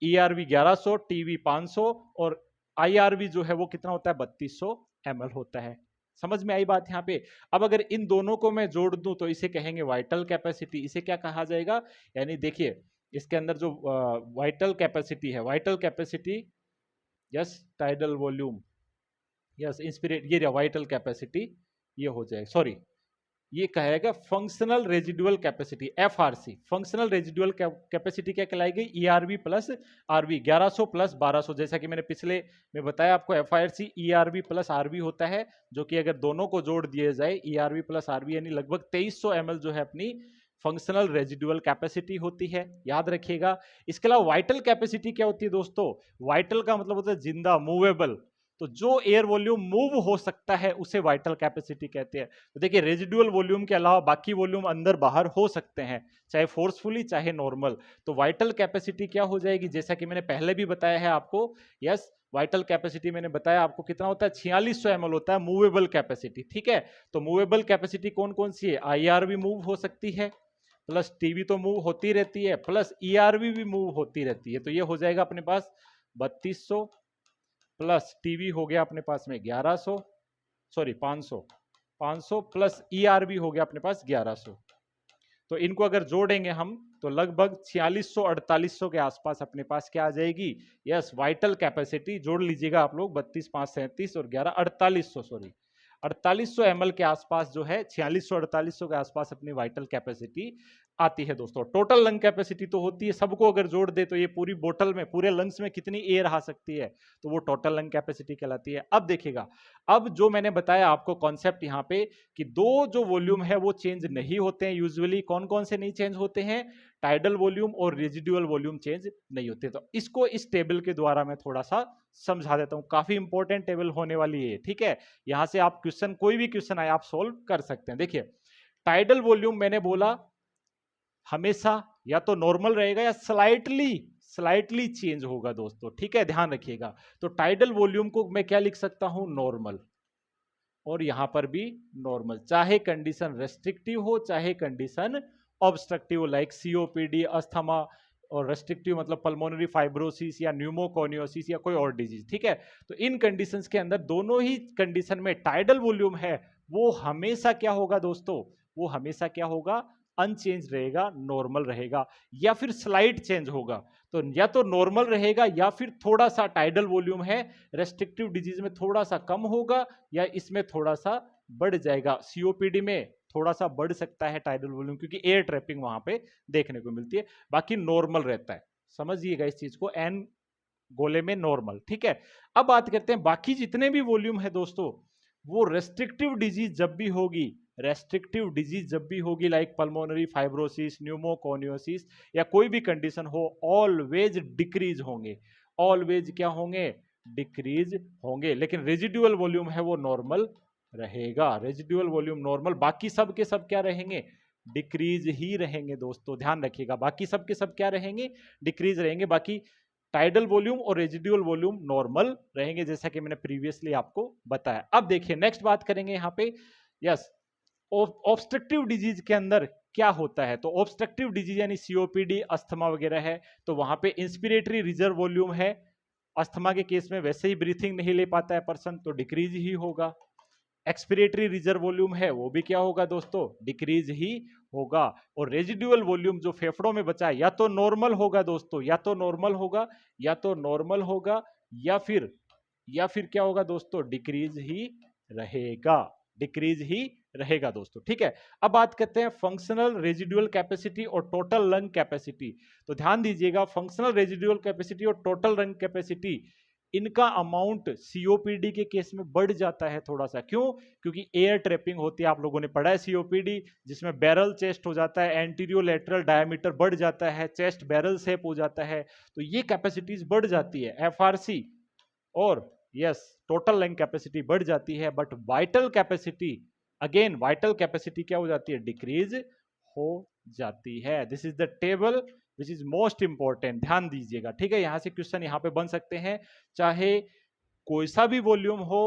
ERV 1100, TV 500 और IRV जो है वो कितना होता है, 3200 ml होता है। समझ में आई बात यहाँ पे। अब अगर इन दोनों को मैं जोड़ दूं तो इसे कहेंगे वाइटल कैपेसिटी। इसे क्या कहा जाएगा, यानी देखिए इसके अंदर जो वाइटल कैपेसिटी है, vital capacity yes tidal volume, yes inspirate, ये वाइटल कैपेसिटी ये हो जाएगा, सॉरी ये कहेगा functional residual capacity FRC. Functional residual capacity क्या कहलाएगी? ईआरवी प्लस आरवी, 1100 प्लस 1200, जैसा कि मैंने पिछले में बताया आपको एफआरसी ईआरवी प्लस आरवी होता है, जो कि अगर दोनों को जोड़ दिए जाए ईआरवी प्लस आरवी यानी लगभग 2300 ml जो है अपनी फंक्शनल रेजिडुअल कैपेसिटी होती है, याद रखिएगा। इसके अलावा वाइटल कैपेसिटी क्या होती है दोस्तों? वाइटल का मतलब होता है जिंदा, मूवेबल, तो जो एयर वॉल्यूम मूव हो सकता है उसे वाइटल कैपेसिटी कहते हैं। तो देखिए रेजिडुअल वॉल्यूम के अलावा बाकी वॉल्यूम अंदर बाहर हो सकते हैं, चाहे फोर्सफुली चाहे नॉर्मल। तो वाइटल कैपेसिटी क्या हो जाएगी? जैसा कि मैंने पहले भी बताया है आपको, यस वाइटल कैपेसिटी मैंने बताया आपको कितना होता है, 4600 ml होता है मूवेबल कैपेसिटी, ठीक है। तो मूवेबल कैपेसिटी कौन कौन सी है? आईआर भी मूव हो सकती है, प्लस टीवी तो मूव होती रहती है, प्लस ईआरवी भी मूव होती रहती है। तो ये हो जाएगा अपने पास 3200 प्लस टीवी हो गया अपने पास में 1100, सॉरी 500, 500 प्लस ईआरबी हो गया अपने पास 1100। तो इनको अगर जोड़ेंगे हम तो लगभग 4600 4800 के आसपास अपने पास क्या आ जाएगी? यस वाइटल कैपेसिटी जोड़ लीजिएगा आप लोग, 32 5 37 और 11 4800, सॉरी 4800 ml के आसपास जो है 4600 4800 के आसपास अपनी वाइटल कैपेसिटी आती है दोस्तों। टोटल लंग कैपेसिटी तो होती है, सबको अगर जोड़ दे तो ये पूरी बोतल में पूरे लंग्स में कितनी एयर आ सकती है, तो वो टोटल लंग कैपेसिटी कहलाती है। अब देखिएगा, अब जो मैंने बताया आपको कॉन्सेप्ट यहाँ पे कि दो जो वॉल्यूम है वो चेंज नहीं होते हैं यूजुअली। कौन कौन से नहीं चेंज होते हैं? टाइडल वॉल्यूम और रेजिडुअल वॉल्यूम चेंज नहीं होते। तो इसको इस टेबल के द्वारा मैं थोड़ा सा समझा देता हूं, काफी इंपॉर्टेंट टेबल होने वाली है, ठीक है। यहां से आप क्वेश्चन, कोई भी क्वेश्चन आए आप सोल्व कर सकते हैं। देखिए टाइडल वॉल्यूम मैंने बोला हमेशा या तो नॉर्मल रहेगा या स्लाइटली स्लाइटली चेंज होगा दोस्तों, ठीक है, ध्यान रखिएगा। तो टाइडल वॉल्यूम को मैं क्या लिख सकता हूं? नॉर्मल, और यहां पर भी नॉर्मल, चाहे कंडीशन रेस्ट्रिक्टिव हो चाहे condition obstructive, like COPD, asthma, और रेस्ट्रिक्टिव मतलब पल्मोनरी फाइब्रोसिस या न्यूमोकोनियोसिस या कोई और डिजीज, ठीक है। तो इन कंडीशंस के अंदर दोनों ही कंडीशन में टाइडल वॉल्यूम है वो हमेशा क्या होगा दोस्तों? वो हमेशा क्या होगा? अनचेंज रहेगा, नॉर्मल रहेगा, या फिर स्लाइट चेंज होगा। तो या तो नॉर्मल रहेगा या फिर थोड़ा सा टाइडल वॉल्यूम है रेस्ट्रिक्टिव डिजीज में थोड़ा सा कम होगा या इसमें थोड़ा सा बढ़ जाएगा। सीओपीडी में थोड़ा सा बढ़ सकता है टाइडल वॉल्यूम क्योंकि एयर ट्रैपिंग वहां पे देखने को मिलती है, बाकी नॉर्मल रहता है। समझिएगा इस चीज को, एन गोले में नॉर्मल, ठीक है। अब बात करते हैं बाकी जितने भी वॉल्यूम है दोस्तों, वो रेस्ट्रिक्टिव डिजीज जब भी होगी, रेस्ट्रिक्टिव डिजीज जब भी होगी लाइक पल्मोनरी फाइब्रोसिस, न्यूमोकोनियोसिस या कोई भी कंडीशन हो, ऑलवेज डिक्रीज होंगे, ऑलवेज क्या होंगे? डिक्रीज होंगे। लेकिन रेजिडुअल वॉल्यूम है वो नॉर्मल रहेगा, रेजिडुअल वॉल्यूम नॉर्मल, बाकी सब के सब क्या रहेंगे? डिक्रीज ही रहेंगे दोस्तों, ध्यान रखिएगा, बाकी सब के सब क्या रहेंगे? डिक्रीज रहेंगे। बाकी टाइडल वॉल्यूम और रेजिडुअल वॉल्यूम नॉर्मल रहेंगे, जैसा कि मैंने प्रीवियसली आपको बताया। अब देखिए नेक्स्ट बात करेंगे यहाँ पे, यस ऑब्स्ट्रक्टिव डिजीज के अंदर क्या होता है। तो ऑब्स्ट्रक्टिव डिजीज यानी सीओपीडी, अस्थमा वगैरह है, तो वहां पे इंस्पिरेटरी रिजर्व वॉल्यूम है। अस्थमा के केस में वैसे ही ब्रीथिंग नहीं ले पाता है पर्सन, तो डिक्रीज ही होगा। एक्सपिरेटरी रिजर्व वॉल्यूम है वो भी क्या होगा दोस्तों? डिक्रीज ही होगा। और रेजिडुअल वॉल्यूम जो फेफड़ों में बचा है या तो नॉर्मल होगा दोस्तों, या तो नॉर्मल होगा, या तो नॉर्मल होगा, या फिर क्या होगा दोस्तों? डिक्रीज ही रहेगा, डिक्रीज ही रहेगा दोस्तों, ठीक है। अब बात करते हैं फंक्शनल रेजिडुअल कैपेसिटी और टोटल लंग कैपेसिटी। तो ध्यान दीजिएगा, फंक्शनल रेजिडुअल कैपेसिटी और टोटल लंग कैपेसिटी, इनका अमाउंट सीओपीडी के केस में बढ़ जाता है थोड़ा सा। क्यों? क्योंकि एयर ट्रैपिंग होती है, आप लोगों ने पढ़ा है सीओपीडी, जिसमें बैरल चेस्ट हो जाता है, एंटीरियो लेटरल डायमीटर बढ़ जाता है, चेस्ट बैरल शेप हो जाता है, तो ये कैपेसिटीज बढ़ जाती है। एफआरसी और यस टोटल लंग कैपेसिटी बढ़ जाती है, but vital capacity, again vital capacity क्या हो जाती है? डिक्रीज हो जाती है। This is the table which is most important, ध्यान दीजिएगा, ठीक है। यहां से क्वेश्चन यहां पे बन सकते हैं, चाहे कोई सा भी वॉल्यूम हो,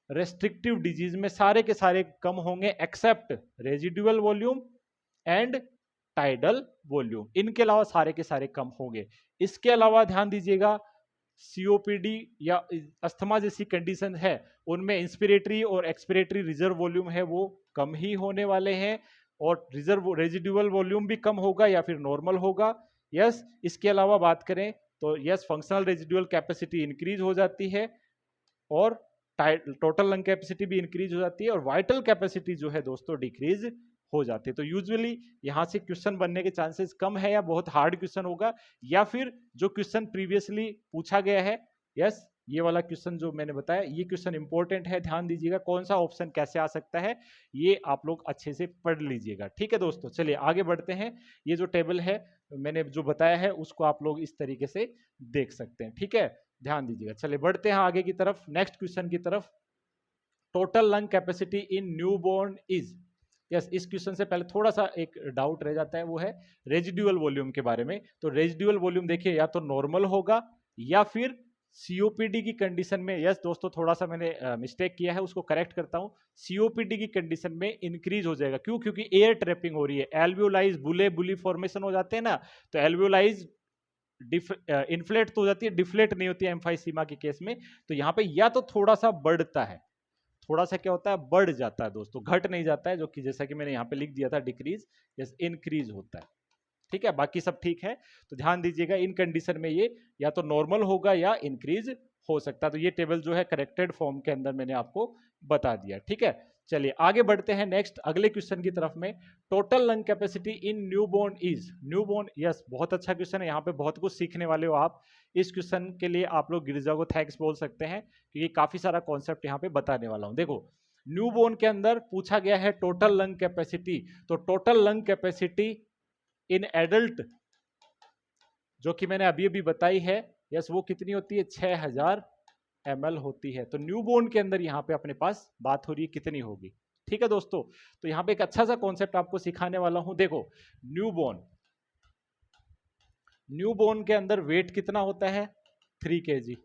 रेस्ट्रिक्टिव डिजीज में सारे के सारे कम होंगे except residual volume and tidal volume, इनके अलावा सारे के सारे कम होंगे। इसके अलावा ध्यान दीजिएगा, सीओपीडी या अस्थमा जैसी कंडीशन है उनमें इंस्पिरेटरी और एक्सपिरेटरी रिजर्व वॉल्यूम है वो कम ही होने वाले हैं, और रिजर्व रेजिडुअल वॉल्यूम भी कम होगा या फिर नॉर्मल होगा। यस इसके अलावा बात करें तो yes, functional residual capacity increase हो जाती है और टोटल लंग कैपेसिटी भी इंक्रीज हो जाती है और वाइटल कैपेसिटी जो है दोस्तों डिक्रीज हो जाती है। तो यूजुअली यहां से क्वेश्चन बनने के चांसेस कम है या बहुत हार्ड क्वेश्चन होगा, या फिर जो क्वेश्चन प्रीवियसली पूछा गया है, यस ये वाला क्वेश्चन जो मैंने बताया, ये क्वेश्चन इंपॉर्टेंट है, ध्यान दीजिएगा कौन सा ऑप्शन कैसे आ सकता है, ये आप लोग अच्छे से पढ़ लीजिएगा। ठीक है दोस्तों, चलिए आगे बढ़ते हैं। ये जो टेबल है मैंने जो बताया है उसको आप लोग इस तरीके से देख सकते हैं। ठीक है, ध्यान दीजिएगा। चलिए बढ़ते हैं आगे की तरफ, नेक्स्ट क्वेश्चन की तरफ। Total lung capacity in newborn is, yes इस क्वेश्चन से पहले थोड़ा सा एक डाउट रह जाता है, वो है रेजिडुअल वॉल्यूम के बारे में। तो रेजिडुअल वॉल्यूम देखिए या तो नॉर्मल होगा या फिर सीओपीडी की कंडीशन में, यस दोस्तों थोड़ा सा मैंने मिस्टेक किया है उसको करेक्ट करता हूं, सीओपीडी की कंडीशन में इंक्रीज हो जाएगा। क्यों? क्योंकि एयर ट्रैपिंग हो रही है, एल्वियोलाइज बुले बुली फॉर्मेशन हो जाते हैं ना, तो एल्वियोलाइज इन्फ्लेट तो हो जाती है, डिफ्लेट नहीं होती है एम्फाइसीमा के केस में। तो यहाँ पे या तो थोड़ा सा बढ़ता है, थोड़ा सा क्या होता है बढ़ जाता है दोस्तों, घट नहीं जाता है, जो कि जैसा कि मैंने यहाँ पे लिख दिया था डिक्रीज, यस इंक्रीज होता है। ठीक है, बाकी सब ठीक है। तो ध्यान दीजिएगा इन कंडीशन में ये या तो नॉर्मल होगा या इंक्रीज हो सकता है। तो ये टेबल जो है करेक्टेड फॉर्म के अंदर मैंने आपको बता दिया। ठीक है, चलिए आगे बढ़ते हैं नेक्स्ट अगले क्वेश्चन की तरफ में। Total lung capacity in newborn is, newborn, yes बहुत अच्छा क्वेश्चन है, यहाँ पे बहुत कुछ सीखने वाले हो आप। इस क्वेश्चन के लिए आप लोग गिरिजा को थैंक्स बोल सकते हैं, क्योंकि काफी सारा कॉन्सेप्ट यहाँ पे बताने वाला हूँ। देखो न्यूबॉर्न के अंदर पूछा गया है टोटल लंग कैपेसिटी, तो total lung capacity in adult जो कि मैंने अभी अभी बताई है, यस वो कितनी होती है 6000 ml होती है। तो न्यूबॉर्न के अंदर यहाँ पे अपने पास बात हो रही है कितनी होगी। ठीक है दोस्तों, तो यहाँ पे एक अच्छा सा कॉन्सेप्ट आपको सिखाने वाला हूं। देखो न्यूबॉर्न, न्यूबॉर्न के अंदर वेट कितना होता है 3 kg।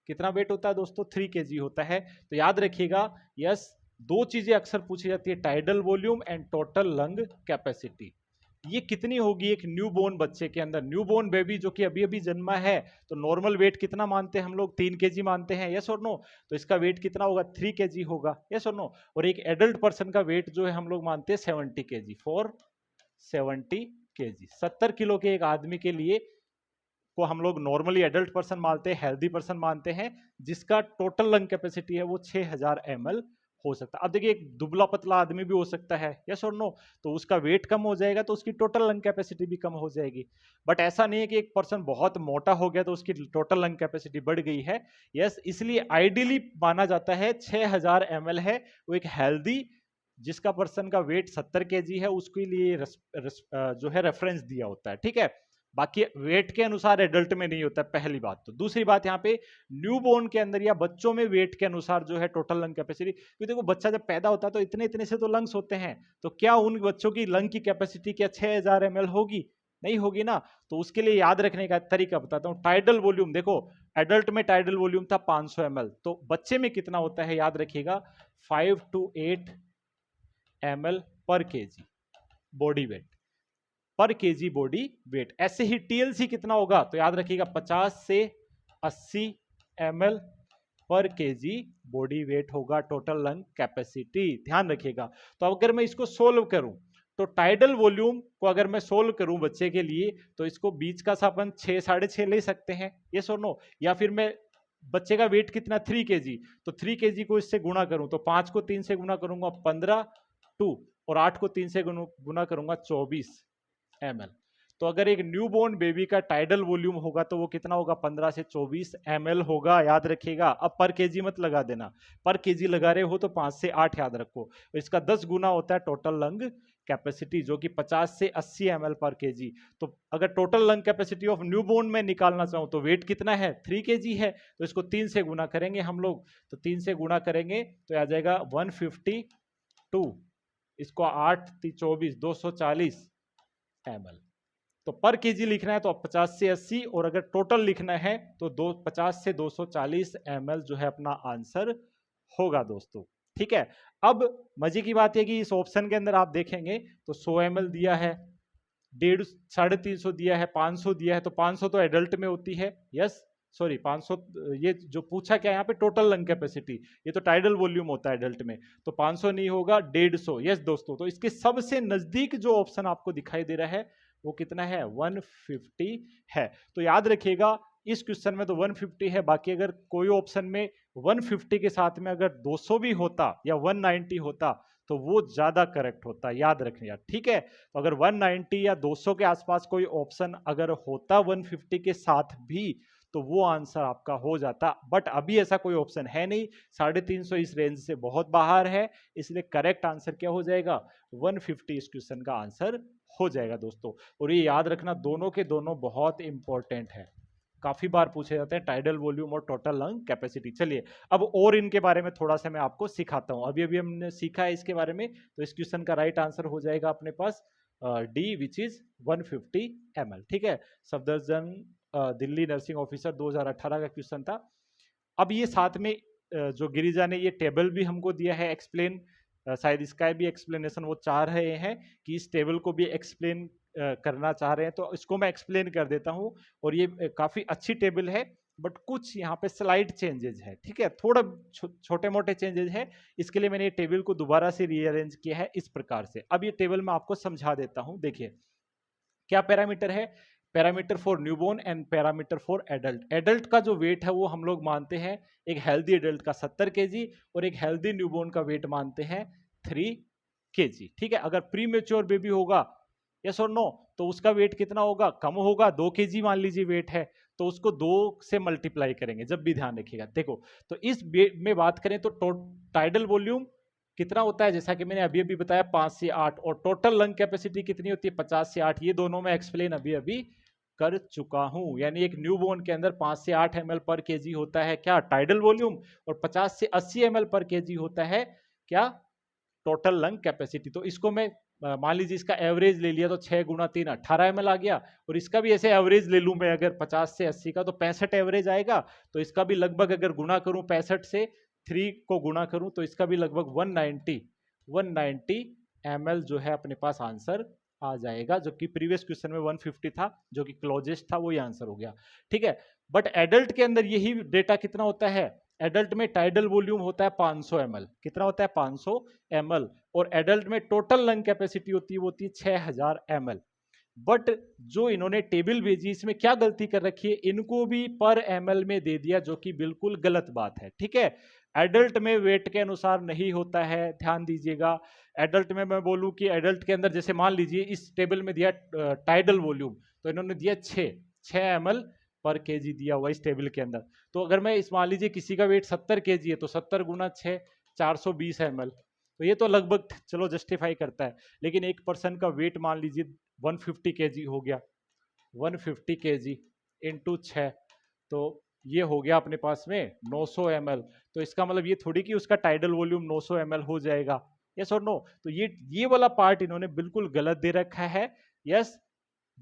कितना वेट होता है दोस्तों 3 kg होता है। तो याद रखिएगा यस, दो चीजें अक्सर पूछी जाती है, tidal volume and total lung capacity. ये कितनी होगी एक न्यूबॉर्न बच्चे के अंदर, न्यूबॉर्न बेबी जो कि अभी अभी जन्मा है, तो नॉर्मल वेट कितना मानते हैं हम लोग 3 kg मानते हैं, यस और नो। तो इसका वेट कितना होगा 3 kg होगा, यस और नो। और एक एडल्ट पर्सन का वेट जो है हम लोग मानते हैं 70 kg, फॉर 70 kg 70 किलो के एक आदमी के लिए को हम लोग नॉर्मली एडल्ट पर्सन मानते हैं, हेल्दी पर्सन मानते हैं, जिसका टोटल लंग कैपेसिटी है वो 6000 ml हो सकता है। अब देखिए एक दुबला पतला आदमी भी हो सकता है, यस और नो, तो उसका वेट कम हो जाएगा तो उसकी टोटल लंग कैपेसिटी भी कम हो जाएगी। बट ऐसा नहीं है कि एक पर्सन बहुत मोटा हो गया तो उसकी टोटल लंग कैपेसिटी बढ़ गई है, यस इसलिए आइडियली माना जाता है 6000 ml है वो एक हेल्दी, जिसका पर्सन का वेट 70 kg है उसके लिए जो है रेफरेंस दिया होता है। ठीक है, बाकी वेट के अनुसार एडल्ट में नहीं होता, पहली बात। तो दूसरी बात यहाँ पे न्यूबॉर्न के अंदर या बच्चों में वेट के अनुसार जो है टोटल लंग कैपेसिटी, क्योंकि देखो बच्चा जब पैदा होता है तो इतने इतने से तो लंग्स होते हैं, तो क्या उन बच्चों की लंग की कैपेसिटी क्या 6000 ml होगी? नहीं होगी ना। तो उसके लिए याद रखने का तरीका बताता हूँ। टाइडल वॉल्यूम देखो, एडल्ट में टाइडल वॉल्यूम था 500 ml, तो बच्चे में कितना होता है याद रखिएगा 5 to 8 ml पर केजी बॉडी वेट, पर केजी बॉडी वेट। ऐसे ही टीएलसी कितना होगा तो याद रखिएगा 50 से 80 ml पर केजी बॉडी वेट होगा टोटल लंग कैपेसिटी, ध्यान रखिएगा। तो अगर मैं इसको सोल्व करूं तो टाइडल वॉल्यूम को अगर मैं सोल्व करूं बच्चे के लिए, तो इसको बीच का सा अपन 6 6.5 ले सकते हैं, ये सो नो। या फिर मैं बच्चे का वेट कितना 3 kg, तो 3 kg को इससे गुणा करूं तो 5 को 3 से गुणा करूंगा 15 2, और 8 को 3 से गुणा करूंगा 24 ml। तो अगर एक न्यूबॉर्न बेबी का टाइडल वॉल्यूम होगा तो वो कितना होगा 15 से 24 ml होगा, याद रखिएगा। अब पर केजी मत लगा देना, पर केजी लगा रहे हो तो 5 से 8 याद रखो। इसका 10 गुना होता है टोटल लंग कैपेसिटी जो कि 50 से 80 ml पर केजी। तो अगर total lung capacity of newborn में निकालना चाहूं तो वेट कितना है 3 kg है, तो इसको 3 से गुना करेंगे हम लोग, तो 3 से गुणा करेंगे तो आ जाएगा 152, इसको 8 24 240 ml। तो पर केजी लिखना है तो 50 से 80, और अगर टोटल लिखना है तो 50 से 240 ml जो है अपना आंसर होगा दोस्तों। ठीक है, अब मजे की बात है कि इस ऑप्शन के अंदर आप देखेंगे तो 100 ml दिया है, 150 350 दिया है, 500 दिया है, तो 500 तो एडल्ट में होती है, यस सॉरी 500, ये जो पूछा क्या यहाँ पे टोटल लंग कैपेसिटी, ये तो टाइडल वॉल्यूम होता है एडल्ट में, तो 500 नहीं होगा 150, यस दोस्तों। तो इसके सबसे नजदीक जो ऑप्शन आपको दिखाई दे रहा है वो कितना है 150 है। तो याद रखिएगा इस क्वेश्चन में तो 150 है, बाकी अगर कोई ऑप्शन में 150 के साथ में अगर 200 भी होता या 190 होता तो वो ज्यादा करेक्ट होता, याद रखिएगा, ठीक है। तो अगर 190 या 200 के आसपास कोई ऑप्शन अगर होता 150 के साथ भी तो वो आंसर आपका हो जाता, बट अभी ऐसा कोई ऑप्शन है नहीं, 350 इस रेंज से बहुत बाहर है, इसलिए करेक्ट आंसर क्या हो जाएगा 150 इस क्वेश्चन का आंसर हो जाएगा दोस्तों। और ये याद रखना दोनों के दोनों बहुत इंपॉर्टेंट है, काफी बार पूछे जाते हैं, टाइडल वॉल्यूम और टोटल लंग कैपेसिटी। चलिए अब और इनके बारे में थोड़ा सा मैं आपको सिखाता हूं, अभी अभी हमने सीखा है इसके बारे में। तो इस क्वेश्चन का राइट आंसर हो जाएगा अपने पास डी विच इज 150 ml, ठीक है। सफदरजंग दिल्ली नर्सिंग ऑफिसर 2018 का क्वेश्चन था। अब ये साथ में जो गिरिजा ने ये टेबल भी हमको दिया है एक्सप्लेन, शायद इसका भी एक्सप्लेनेशन वो चाह रहे हैं कि इस टेबल को भी एक्सप्लेन करना चाह रहे हैं, तो इसको मैं एक्सप्लेन कर देता हूं। और ये काफी अच्छी टेबल है, बट कुछ यहाँ पे स्लाइड चेंजेस है, ठीक है, थोड़ा छोटे मोटे चेंजेस है, इसके लिए मैंने ये टेबल को दोबारा से रीअरेंज किया है इस प्रकार से। अब ये टेबल मैं आपको समझा देता हूं। देखिए क्या पैरामीटर है, parameter for newborn and parameter for adult. Adult का जो वेट है वो हम लोग मानते हैं एक हेल्दी एडल्ट का 70 केजी और एक हेल्दी न्यूबॉर्न का वेट मानते हैं 3 केजी, ठीक है। अगर प्री मेच्योर बेबी होगा यस और नो तो उसका वेट कितना होगा, कम होगा, 2 केजी मान लीजिए वेट है, तो उसको 2 से मल्टीप्लाई करेंगे, जब भी ध्यान रखिएगा। देखो तो इस में बात करें तो टाइडल वॉल्यूम कितना होता है, जैसा कि मैंने अभी अभी बताया 5 से 8, और टोटल लंग कैपेसिटी कितनी होती है 50 से 8, ये दोनों मैं एक्सप्लेन अभी अभी कर चुका हूं। यानी एक न्यूबॉर्न के अंदर 5 से 8 ml पर केजी होता है क्या टाइडल वॉल्यूम, और 50 से 80 ml पर केजी होता है क्या टोटल लंग कैपेसिटी। तो इसको मैं मान लीजिए इसका एवरेज ले लिया तो 6 गुना 3 18 ml आ गया, और इसका भी ऐसे एवरेज ले लूं मैं अगर 50 से 80 का तो 65 एवरेज आएगा। तो इसका भी लगभग अगर गुना करूं 65 से 3 को गुना करूं तो इसका भी लगभग 190 ml जो है अपने पास आंसर आ जाएगा, जो कि प्रीवियस क्वेश्चन में 150 था, जो कि क्लोजेस्ट था, वही आंसर हो गया, ठीक है। बट एडल्ट के अंदर यही डेटा कितना होता है, एडल्ट में टाइडल वॉल्यूम होता है 500 ml, कितना होता है 500 ml, और एडल्ट में टोटल लंग कैपेसिटी होती है वो होती है 6000 ml। बट जो इन्होंने टेबल भेजी इसमें क्या गलती कर रखी है, इनको भी पर ml में दे दिया, जो कि बिल्कुल गलत बात है, ठीक है। एडल्ट में वेट के अनुसार नहीं होता है, ध्यान दीजिएगा। एडल्ट में मैं बोलूं कि एडल्ट के अंदर जैसे मान लीजिए इस टेबल में दिया टाइडल वॉल्यूम, तो इन्होंने दिया 6 ml पर केजी दिया हुआ इस टेबल के अंदर। तो अगर मैं इस मान लीजिए किसी का वेट 70 केजी है तो 70 गुना 6 420 ml, तो ये तो लगभग चलो जस्टिफाई करता है। लेकिन एक पर्सन का वेट मान लीजिए 150 केजी हो गया, 150 केजी इंटू 6, तो ये हो गया अपने पास में 900 ml। तो इसका मतलब ये थोड़ी कि उसका टाइडल वॉल्यूम 900 ml हो जाएगा, यस और नो। तो ये वाला पार्ट इन्होंने बिल्कुल गलत दे रखा है, यस।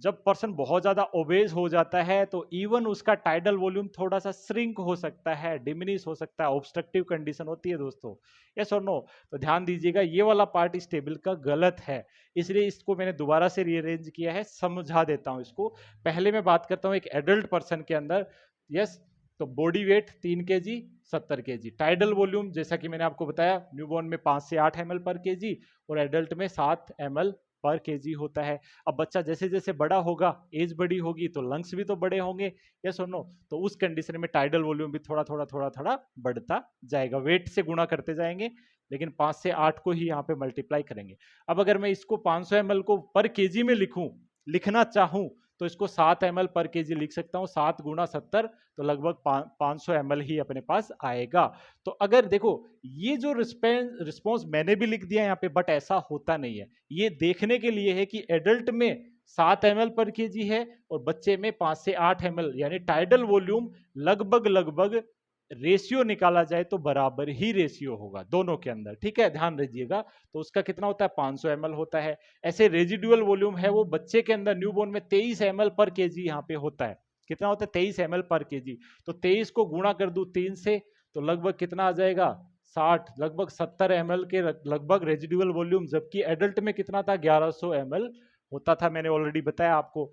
जब पर्सन बहुत ज्यादा ओबेज हो जाता है तो इवन उसका टाइडल वॉल्यूम थोड़ा सा श्रिंक हो सकता है, डिमिनिश हो सकता है, ऑब्स्ट्रक्टिव कंडीशन होती है दोस्तों, यस और नो। तो ध्यान दीजिएगा ये वाला पार्ट इस टेबल का गलत है, इसलिए इसको मैंने दोबारा से रीअरेंज किया है, समझा देता हूं इसको। पहले मैं बात करता हूं एक एडल्ट पर्सन के अंदर, यस। तो body weight 3 KG 70 KG, tidal volume जैसा कि मैंने आपको बताया न्यूबॉर्न में 5 से 8 ml पर केजी और एडल्ट में 7 ml पर केजी होता है। अब बच्चा जैसे जैसे बड़ा होगा, एज बड़ी होगी तो लंग्स भी तो बड़े होंगे, यस और नो। तो उस कंडीशन में टाइडल वॉल्यूम भी थोड़ा थोड़ा बढ़ता जाएगा, वेट से गुणा करते जाएंगे, लेकिन 5 से 8 को ही यहाँ पे मल्टीप्लाई करेंगे। अब अगर मैं इसको 500 ml को पर केजी में लिखना चाहूं तो इसको 7 ml पर केजी लिख सकता हूं, 7 गुना 70 तो लगभग 500 ml ही अपने पास आएगा। तो अगर देखो ये जो रिस्पॉन्स मैंने भी लिख दिया यहाँ पे, बट ऐसा होता नहीं है, ये देखने के लिए है कि एडल्ट में 7 ml पर केजी है और बच्चे में 5 से 8 ml, यानी टाइडल वॉल्यूम लगभग रेशियो निकाला जाए तो बराबर ही रेशियो होगा दोनों के अंदर, ठीक है, ध्यान रखिएगा। तो उसका कितना होता है 500 ml होता है। ऐसे रेजिडुअल वॉल्यूम है वो बच्चे के अंदर न्यूबॉर्न में 23 ml पर केजी यहाँ पे होता है, कितना होता है 23 ml पर केजी। तो 23 को गुणा कर दूं 3 से तो लगभग कितना आ जाएगा 60, लगभग 70 ml के लगभग रेजिडुअल वॉल्यूम, जबकि एडल्ट में कितना था 1100 ml होता था, मैंने ऑलरेडी बताया आपको।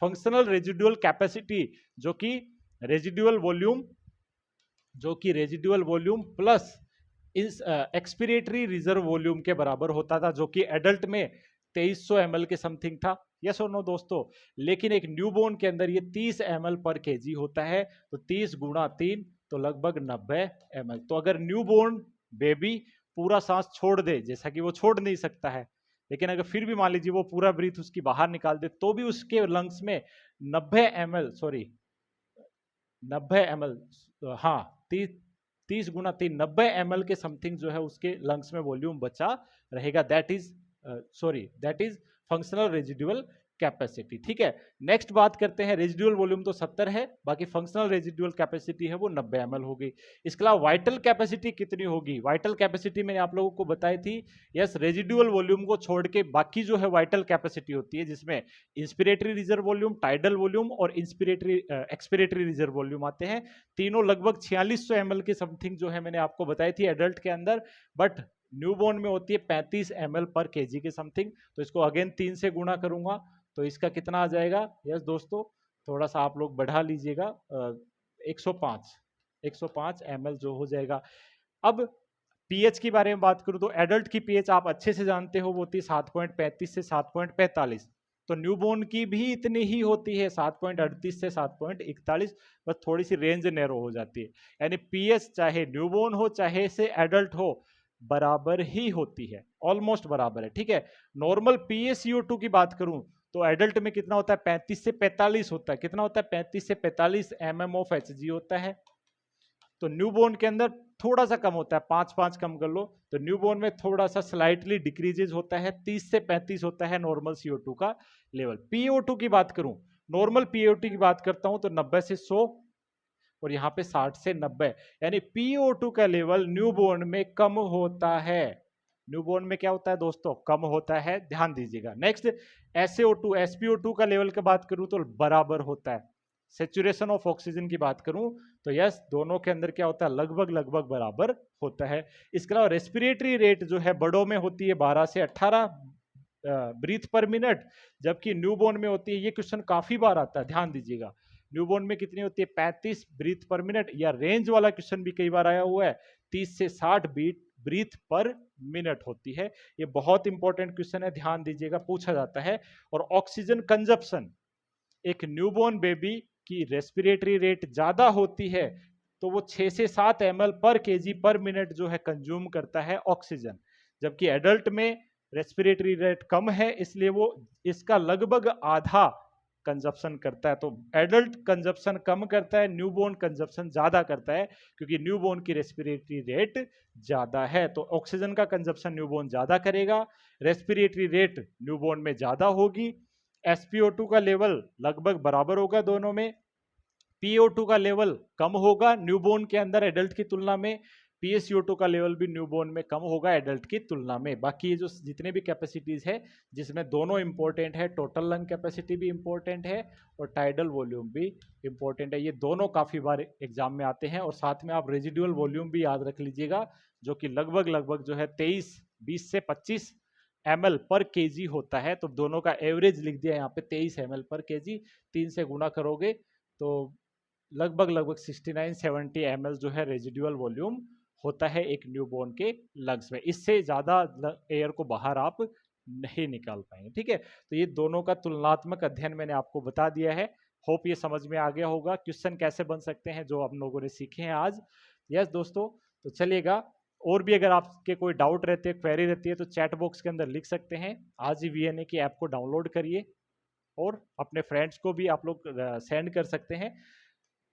फंक्शनल रेजिडुअल कैपेसिटी जो कि रेजिडुअल वॉल्यूम प्लस इस एक्सपिरेटरी रिजर्व वॉल्यूम के बराबर होता था, जो कि एडल्ट में 2300 ml के समथिंग था, यस और नो दोस्तों। लेकिन एक न्यूबॉर्न के अंदर ये 30 ml पर केजी होता है, तो 30 गुणा 3 तो लगभग 90 ml। तो अगर न्यूबॉर्न बेबी पूरा सांस छोड़ दे, जैसा कि वो छोड़ नहीं सकता है, लेकिन अगर फिर भी मान लीजिए वो पूरा ब्रीथ उसकी बाहर निकाल दे, तो भी उसके लंग्स में 90 ml, सॉरी 90 ml, हाँ 30 गुना 3 90 ml के समथिंग जो है उसके लंग्स में वॉल्यूम बचा रहेगा। That is functional residual capacity. ठीक है, नेक्स्ट बात करते हैं, रेजिडुअल वॉल्यूम तो 70 है, बाकी फंक्शनल रेजिडुअल कैपेसिटी है वो 90 ml होगी। इसके अलावा वाइटल कैपेसिटी कितनी होगी? वाइटल कैपेसिटी मैंने आप लोगों को बताई थी, यस, रेजिडुअल वॉल्यूम को छोड़ के बाकी जो है वाइटल कैपेसिटी होती है, जिसमें inspiratory reserve volume, tidal volume और इंस्पिरेटरी एक्सपिरेटरी रिजर्व वॉल्यूम आते हैं। तीनों लगभग 4600 ml की समथिंग जो है मैंने आपको बताई थी एडल्ट के अंदर, बट न्यूबॉर्न में होती है 35 ml पर केजी के समथिंग। तो इसको अगेन 3 से गुणा करूंगा तो इसका कितना आ जाएगा? यस दोस्तों, थोड़ा सा आप लोग बढ़ा लीजिएगा, 105 ml जो हो जाएगा। अब पीएच की बारे में बात करूं तो एडल्ट की पीएच आप अच्छे से जानते हो, वो होती है 7.35 से 7.45। तो न्यूबॉर्न की भी इतनी ही होती है, 7.38 से 7.41, बस थोड़ी सी रेंज नैरो हो जाती है। यानी पीएच चाहे न्यूबॉर्न हो चाहे से एडल्ट हो, बराबर ही होती है, ऑलमोस्ट बराबर है। ठीक है, नॉर्मल PaCO2 की बात करूं तो एडल्ट में कितना होता है? 35 से 45 होता है। कितना होता है? 35 से 45 mm ऑफ Hg होता है। तो न्यूबॉर्न के अंदर थोड़ा सा कम होता है, 5 कम कर लो, तो न्यूबॉर्न में थोड़ा सा स्लाइटली डिक्रीजेज होता है, 30 से 35 होता है नॉर्मल CO2 का लेवल। PO2 की बात करूं, नॉर्मल PO2 की बात करता हूं तो 90 से 100 और यहाँ पे 60 से 90, यानी PO2 का लेवल न्यूबॉर्न में कम होता है। न्यूबॉर्न में क्या होता है दोस्तों? कम होता है, ध्यान दीजिएगा। नेक्स्ट SaO2 SpO2 का लेवल की बात करूं तो बराबर होता है। सेचुरेशन ऑफ ऑक्सीजन की बात करूं तो यस, दोनों के अंदर क्या होता है? लगभग बराबर होता है। इसके अलावा रेस्पिरेटरी रेट जो है बड़ों में होती है 12 से 18 ब्रीथ पर मिनट, जबकि न्यूबॉर्न में होती है, ये क्वेश्चन काफी बार आता है, ध्यान दीजिएगा, न्यूबॉर्न में कितनी होती है? 35 ब्रीथ पर मिनट, या रेंज वाला क्वेश्चन भी कई बार आया हुआ है, 30 से 60 ब्रीथ पर मिनट होती है। ये बहुत इंपॉर्टेंट क्वेश्चन है, ध्यान दीजिएगा, पूछा जाता है। और ऑक्सीजन कंजप्शन, एक न्यूबॉर्न बेबी की रेस्पिरेटरी रेट ज्यादा होती है तो वो 6 से 7 ml पर केजी पर मिनट जो है कंज्यूम करता है ऑक्सीजन, जबकि एडल्ट में रेस्पिरेटरी रेट कम है, इसलिए वो इसका लगभग आधा कंजप्शन करता है। तो एडल्ट कंजप्शन कम करता है, न्यूबॉर्न कंजप्शन ज्यादा करता है, क्योंकि न्यूबॉर्न की रेस्पिरेटरी रेट ज्यादा है। तो ऑक्सीजन का कंजप्शन न्यूबॉर्न ज्यादा करेगा, रेस्पिरेटरी रेट न्यूबॉर्न में ज्यादा होगी। SpO2 का लेवल लगभग बराबर होगा दोनों में। PO2 का लेवल कम होगा न्यूबॉर्न के अंदर एडल्ट की तुलना में, PaCO2 का लेवल भी न्यूबॉर्न में कम होगा एडल्ट की तुलना में। बाकी ये जो जितने भी कैपेसिटीज है, जिसमें दोनों इंपॉर्टेंट है, टोटल लंग कैपेसिटी भी इंपॉर्टेंट है और टाइडल वॉल्यूम भी इंपॉर्टेंट है। ये दोनों काफी बार एग्जाम में आते हैं। और साथ में आप रेजिडुअल वॉल्यूम भी याद रख लीजिएगा, जो कि लगभग जो है 20 से 25 ml पर केजी होता है। तो दोनों का एवरेज लिख दिया यहाँ पे 23 ml पर केजी, 3 से गुणा करोगे तो लगभग 69-70 ml जो है रेजिडुअल वॉल्यूम होता है एक न्यूबॉर्न के लंग्स में। इससे ज्यादा एयर को बाहर आप नहीं निकाल पाएंगे। ठीक है, तो ये दोनों का तुलनात्मक अध्ययन मैंने आपको बता दिया है। होप ये समझ में आ गया होगा क्वेश्चन कैसे बन सकते हैं जो हम लोगों ने सीखे हैं आज। यस दोस्तों, तो चलिएगा, और भी अगर आपके कोई डाउट रहते हैं, क्वेरी रहती है, तो चैट बॉक्स के अंदर लिख सकते हैं। आज ही VNA की ऐप को डाउनलोड करिए और अपने फ्रेंड्स को भी आप लोग सेंड कर सकते हैं।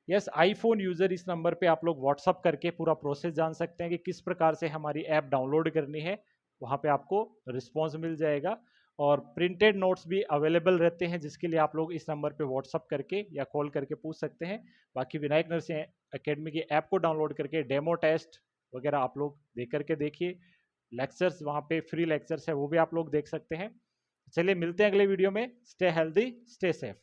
यस, आईफोन यूजर इस नंबर पे आप लोग व्हाट्सअप करके पूरा प्रोसेस जान सकते हैं कि किस प्रकार से हमारी ऐप डाउनलोड करनी है, वहाँ पे आपको रिस्पॉन्स मिल जाएगा। और प्रिंटेड नोट्स भी अवेलेबल रहते हैं, जिसके लिए आप लोग इस नंबर पे व्हाट्सअप करके या कॉल करके पूछ सकते हैं। बाकी विनायक नर्सिंग एकेडमी की ऐप को डाउनलोड करके डेमो टेस्ट वगैरह आप लोग दे करके देखिए। लेक्चर्स वहाँ पे फ्री लेक्चर्स है, वो भी आप लोग देख सकते हैं। चलिए मिलते हैं अगले वीडियो में। Stay healthy, stay safe.